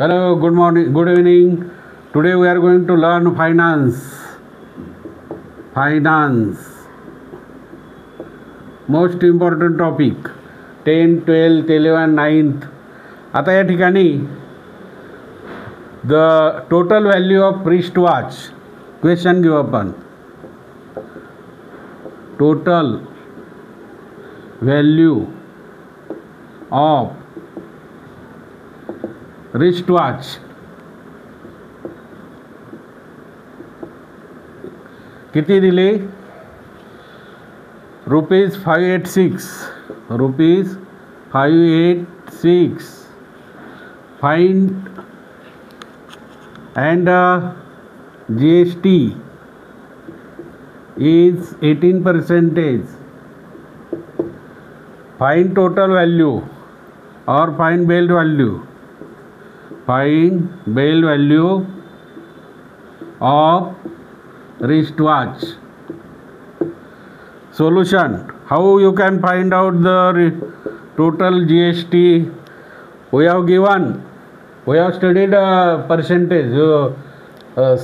Hello, good morning, good evening. Today we are going to learn finance. Most important topic. 10, 12, 11, 9th. आता या ठिकाणी the total value of wristwatch. Question give आपण. Total value of wristwatch किती दिले? ₹586. Find and GST is 18%. Find total value or find billed value. Find billed value of wristwatch. Solution: how you can find out the total GST? We have studied percentage.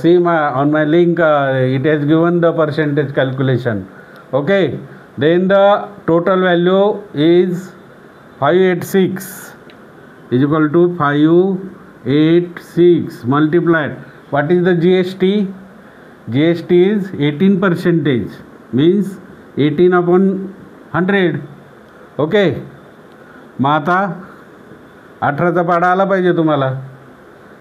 See on my link, it has given the percentage calculation. Okay, then the total value is 586 is equal to 586 multiplied. What is the GST? GST is 18%, means 18 upon 100. Okay, मग आता 18चा पाडा आला पाहिजे तुम्हाला.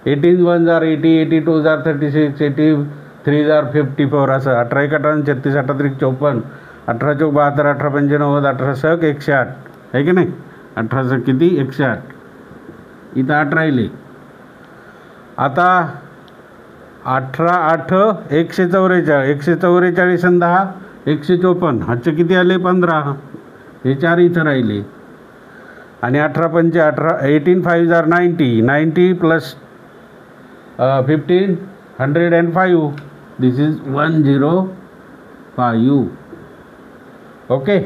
18 1 जार 80, 82 जार 36, 83 जार 54 असं. 18 1 18 36, 18 3 54, 18 चौक 72, 18 पंचे 90, 18 सहक 108 आहे की नाही. 18 किती 108. इथं 8 राहिले. आता 18 8 144, 144 आणि 10 154. ह्याचे किती आले 15. हे 4 इथं राहिले. आणि 18 पंचे 18, 18 5 जार 90, 90 प्लस 15 105. This is 105. ओके,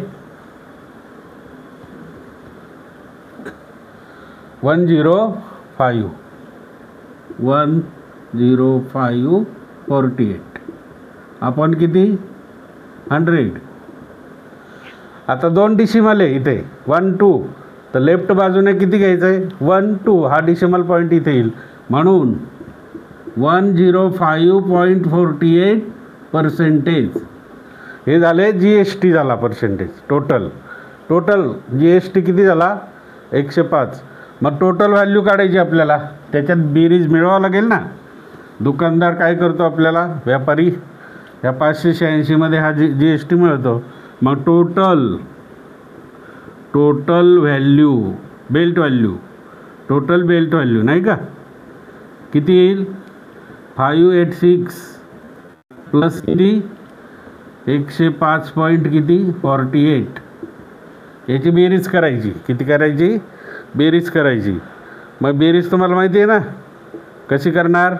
105 10548 आपण किती 100. आता 2 डिसिमल आहे इथे 1 2, तर लेफ्ट बाजूने किती घ्यायचं आहे 1 2. हा डिसिमल पॉईंट इथे येईल, म्हणून 105.48%. हे झाले GST झाला पर्सेंटेज. टोटल GST किती झाला 105. मग टोटल व्हॅल्यू काढायची आपल्याला, त्याच्यात बेरीज मिळवावं लागेल ना. दुकानदार काय करतो आपल्याला, व्यापारी या 586 मध्ये हा GST मिळतो. मग टोटल व्हॅल्यू बेल्ट व्हॅल्यू नाही का, किती येईल 586 प्लस किती 105 पॉईंट किती 48. याची बेरीज करायची. किती करायची बेरीज करायची. मग बेरीज तुम्हाला माहिती आहे ना कशी करणार.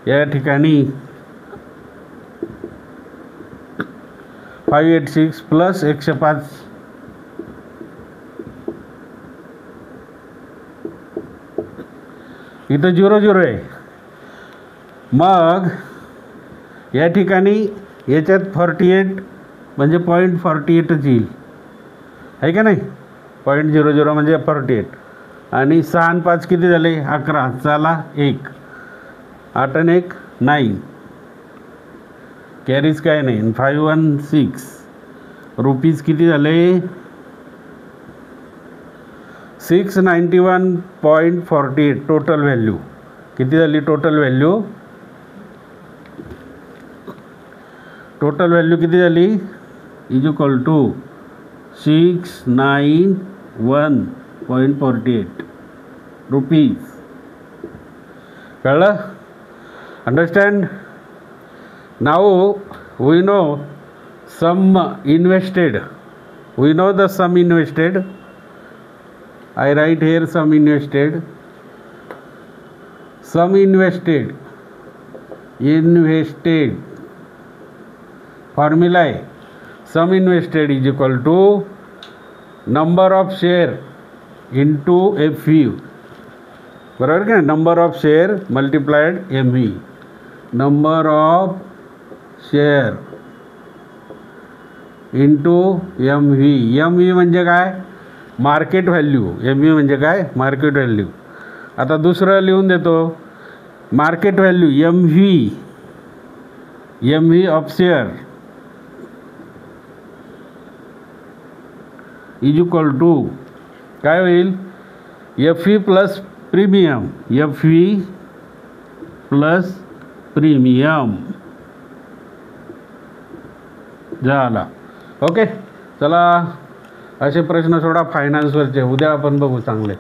या ठिकाणी 586 प्लस 105 इथं 0 आहे. मग या ठिकाणी याच्यात 48 म्हणजे 0.48च येईल आहे का नाही. 0.00 म्हणजे 48. आणि 6 आणि 5 किती झाले 11. चला 1 8 आणि 1 9. कॅरीज काय नाही. 516 रुपीज किती झाले 691.48. टोटल व्हॅल्यू किती झाली. टोटल व्हॅल्यू किती झाली इज इक्वल टू 691.48 रुपीज. कळलं. Understand. Now we know sum invested. We know the sum invested. I write here sum invested. Formula है sum invested is equal to number of share into FU. बरोबर की नाही, number of share multiplied M V, number of share into M V. M V म्हणजे काय, market value. M V म्हणजे काय, market value. आता दुसरं लिहून देतो, market value M V of share is equal to काय होईल, F V plus premium, F V plus premium झाला. ओके, चला असे प्रश्न सोडा फायनान्सवरचे, उद्या आपण बघू चांगले.